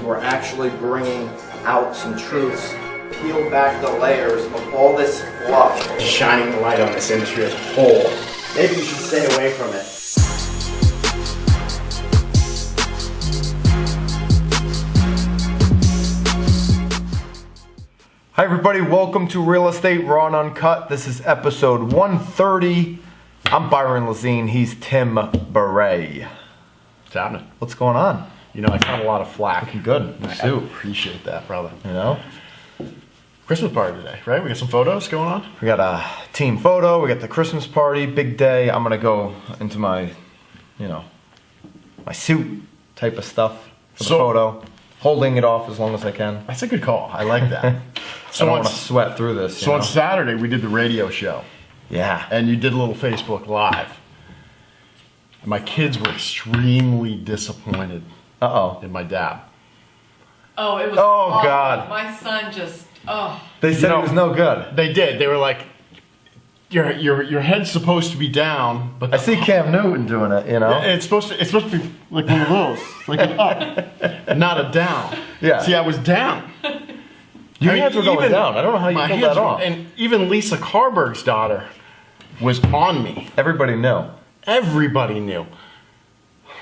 we're actually bringing out some truths, peel back the layers of all this fluff. Shining the light on this industry as a whole. Maybe you should stay away from it. Hi everybody, welcome to Real Estate Raw and Uncut. This is episode 130. I'm Byron Lazine, he's Tim Bray. What's happening? What's going on? You know, I got a lot of flack. Looking good. I appreciate that, brother. You know? Christmas party today, right? We got some photos going on? We got a team photo, we got the Christmas party, big day. I'm gonna go into my, my suit type of stuff for the photo. Holding it off as long as I can. That's a good call. I like that. So I don't want to sweat through this. So on Saturday, we did the radio show. Yeah. And you did a little Facebook Live. And my kids were extremely disappointed in my dad. Oh, it was awful. God. My son just, They said it was no good. They did. They were like, your head's supposed to be down, but I see Cam Newton doing it, It's supposed to be like one of those, like an up, not a down. Yeah. See, I was down. Your hands were going down. I don't know how you pulled that off. And even Lisa Carberg's daughter was on me. Everybody knew. Everybody knew.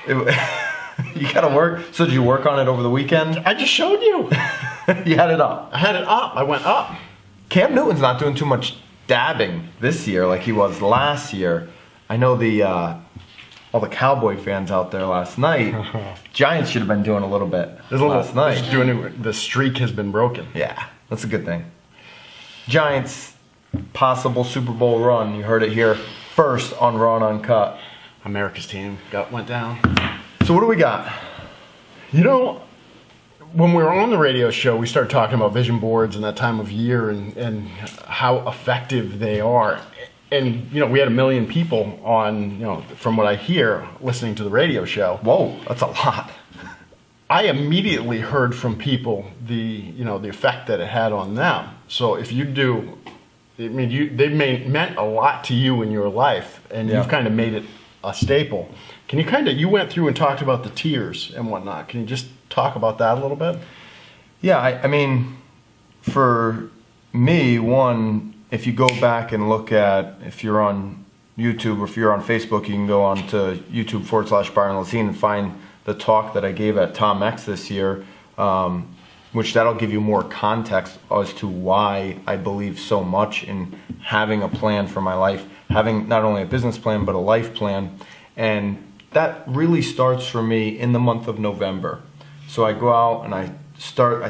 You gotta work. So did you work on it over the weekend? I just showed you. You had it up. I had it up. I went up. Cam Newton's not doing too much dabbing this year like he was last year. I know all the Cowboy fans out there last night. Giants should have been doing a little bit last night. The streak has been broken. Yeah, that's a good thing. Giants possible Super Bowl run. You heard it here first on Raw and Uncut. America's team went down. So what do we got? When we were on the radio show, we started talking about vision boards and that time of year and how effective they are. And, we had 1 million people on, from what I hear, listening to the radio show. Whoa, that's a lot. I immediately heard from people the effect that it had on them. So if you do, they meant a lot to you in your life, and you've kind of made it a staple. Can you went through and talked about the tiers and whatnot. Can you just talk about that a little bit? Yeah, I mean, for me, one, if you go back and look at, if you're on YouTube or if you're on Facebook, you can go on to YouTube/Byron Lazine and find the talk that I gave at Tom X this year, which that'll give you more context as to why I believe so much in having a plan for my life, having not only a business plan, but a life plan. And that really starts for me in the month of November. So I go out and I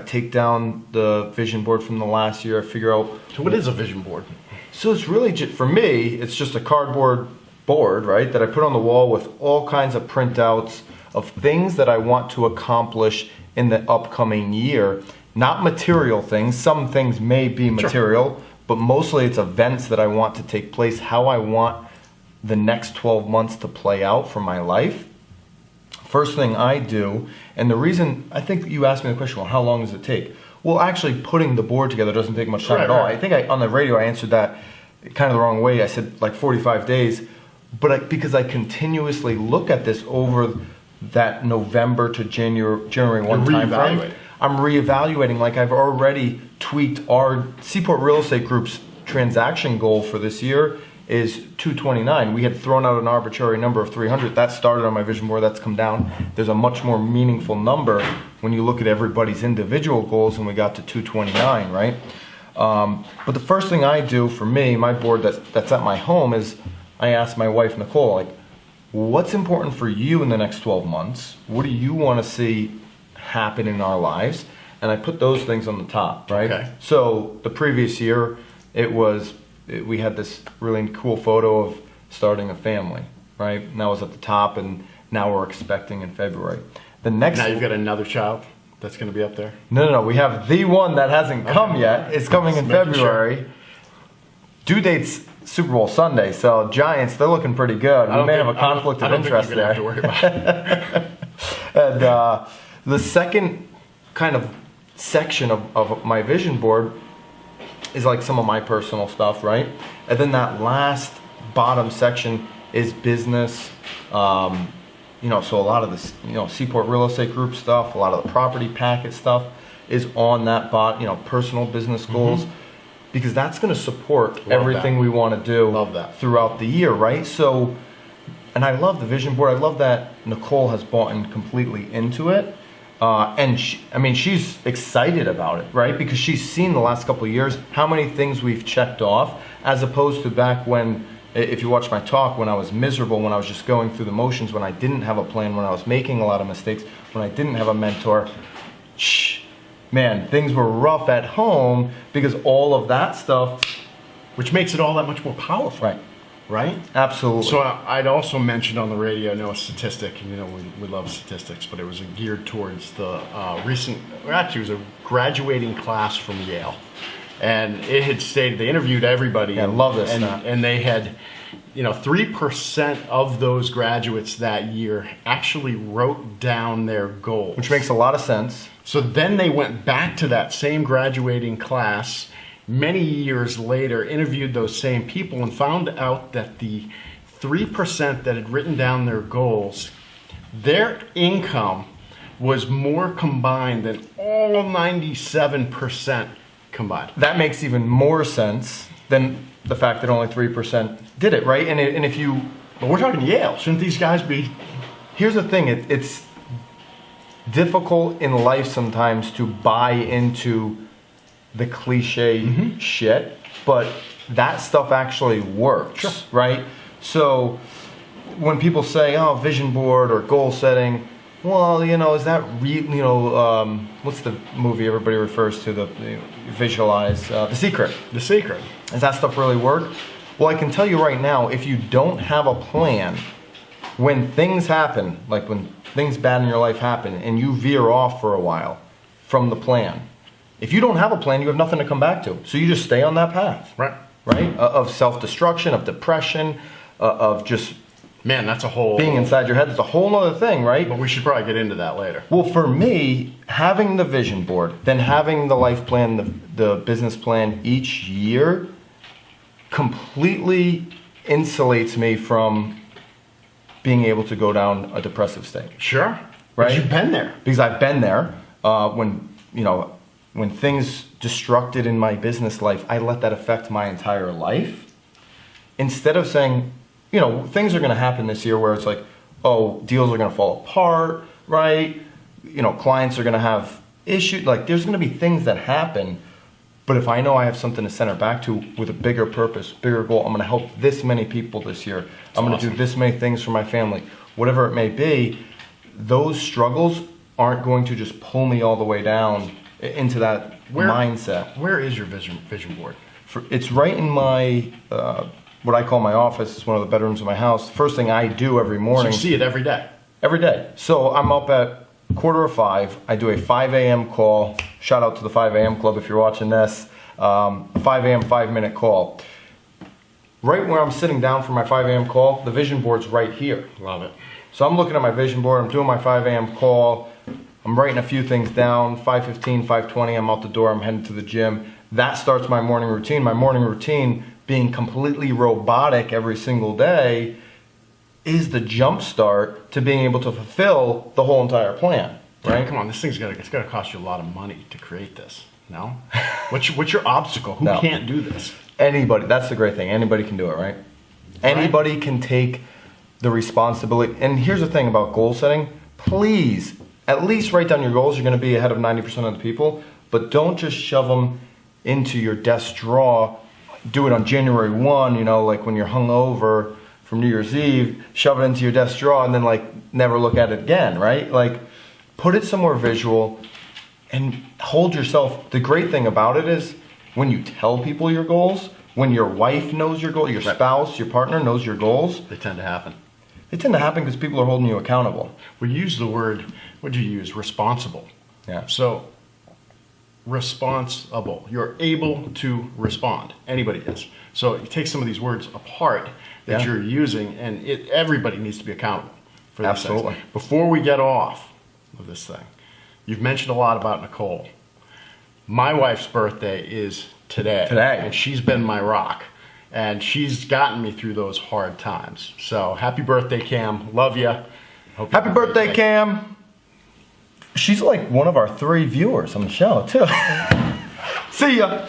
take down the vision board from the last year. I figure out. So what is a vision board? So it's really, for me, it's just a cardboard board, right, that I put on the wall with all kinds of printouts of things that I want to accomplish in the upcoming year. Not material things. Some things may be material, but mostly it's events that I want to take place, how I want the next 12 months to play out for my life. First thing I do, and the reason, I think you asked me the question, well, how long does it take? Well, actually putting the board together doesn't take much time at all. I think on the radio I answered that kind of the wrong way. I said like 45 days, but because I continuously look at this over that November to January 1 time frame, I'm reevaluating. Like I've already tweaked our Seaport Real Estate Group's transaction goal for this year is 229. We had thrown out an arbitrary number of 300. That started on my vision board. That's come down. There's a much more meaningful number when you look at everybody's individual goals, and we got to 229, right? But the first thing I do for me, my board that's at my home, is I ask my wife, Nicole, like, what's important for you in the next 12 months? What do you want to see happen in our lives? And I put those things on the top, right? Okay. So the previous year, we had this really cool photo of starting a family, right? And that was at the top, and now we're expecting in February. Now you've got another child that's going to be up there? No. We have the one that hasn't come yet. It's coming in February. Sure. Due date's Super Bowl Sunday, so Giants, they're looking pretty good. We may have a conflict of interest there. I don't think you're going to have to worry And about the second kind of section of my vision board is like some of my personal stuff, right? And then that last bottom section is business, so a lot of this, Seaport Real Estate Group stuff, a lot of the property packet stuff is on that personal business goals, because that's going to support everything we want to do Love that. throughout the year, right? So, and I love the vision board. I love that Nicole has bought in completely into it. And she's excited about it, right? Because she's seen the last couple of years how many things we've checked off, as opposed to back when, if you watch my talk, when I was miserable, when I was just going through the motions, when I didn't have a plan, when I was making a lot of mistakes, when I didn't have a mentor. Man, things were rough at home because all of that stuff, Which makes it all that much more powerful. Right? Absolutely. So I'd also mentioned on the radio, I know a statistic, and we love statistics, but it was geared towards the it was a graduating class from Yale. And it had stated, they interviewed everybody. Yeah, I love this. And they had, 3% of those graduates that year actually wrote down their goals. Which makes a lot of sense. So then they went back to that same graduating class many years later, interviewed those same people, and found out that the 3% that had written down their goals, their income was more combined than all 97% combined. That makes even more sense than the fact that only 3% did it, right? And if you... But we're talking Yale. Shouldn't these guys be... Here's the thing. It's difficult in life sometimes to buy into the cliche shit, but that stuff actually works, right? So when people say, vision board or goal setting, well, is that what's the movie everybody refers to, the visualize, The Secret? The Secret. Does that stuff really work? Well, I can tell you right now, if you don't have a plan, when things happen, like when things bad in your life happen and you veer off for a while from the plan, if you don't have a plan, you have nothing to come back to. So you just stay on that path. Right? Of self-destruction, of depression, of just... Man, that's a whole... Being inside your head, that's a whole other thing, right? But we should probably get into that later. Well, for me, having the vision board, then having the life plan, the business plan each year completely insulates me from being able to go down a depressive state. Sure. Right? But you've been there. Because I've been there. When things destructed in my business life, I let that affect my entire life. Instead of saying, things are going to happen this year where it's like, deals are going to fall apart, right? Clients are going to have issues. Like, there's going to be things that happen. But if I know I have something to center back to with a bigger purpose, bigger goal, I'm going to help this many people this year. I'm going to do this many things for my family, whatever it may be. Those struggles aren't going to just pull me all the way down into that mindset. Where is your vision board? It's right in my, what I call my office. It's one of the bedrooms of my house. First thing I do every morning. So you see it every day? Every day. So I'm up at 4:45. I do a 5 a.m. call. Shout out to the 5 a.m. club if you're watching this. 5 a.m. 5-minute call. Right where I'm sitting down for my 5 a.m. call, the vision board's right here. Love it. So I'm looking at my vision board. I'm doing my 5 a.m. call. I'm writing a few things down. 5:15, 5:20, I'm out the door. I'm heading to the gym. That starts my morning routine. My morning routine, being completely robotic every single day, is the jump start to being able to fulfill the whole entire plan. Right? Come on, it's got to cost you a lot of money to create this. No? What's your obstacle? Who No. can't do this? Anybody. That's the great thing. Anybody can do it, right? Anybody can take the responsibility. And here's the thing about goal setting. Please, at least write down your goals. You're going to be ahead of 90% of the people. But don't just shove them into your desk drawer. Do it on January 1, like when you're hungover from New Year's Eve. Shove it into your desk drawer and then, never look at it again, right? Put it somewhere visual and hold yourself. The great thing about it is when you tell people your goals, when your wife knows your goal, your spouse, your partner knows your goals. They tend to happen. They tend to happen because people are holding you accountable. We use the word, what do you use? Responsible. Yeah. So, responsible. You're able to respond. Anybody is. So you take some of these words apart that you're using, and everybody needs to be accountable for these Absolutely. things. Before we get off of this thing, you've mentioned a lot about Nicole. My wife's birthday is today. And she's been my rock. And she's gotten me through those hard times. So happy birthday, Cam. Love you. Hope you Happy birthday, Cam. She's like one of our 3 viewers on the show, too. See ya.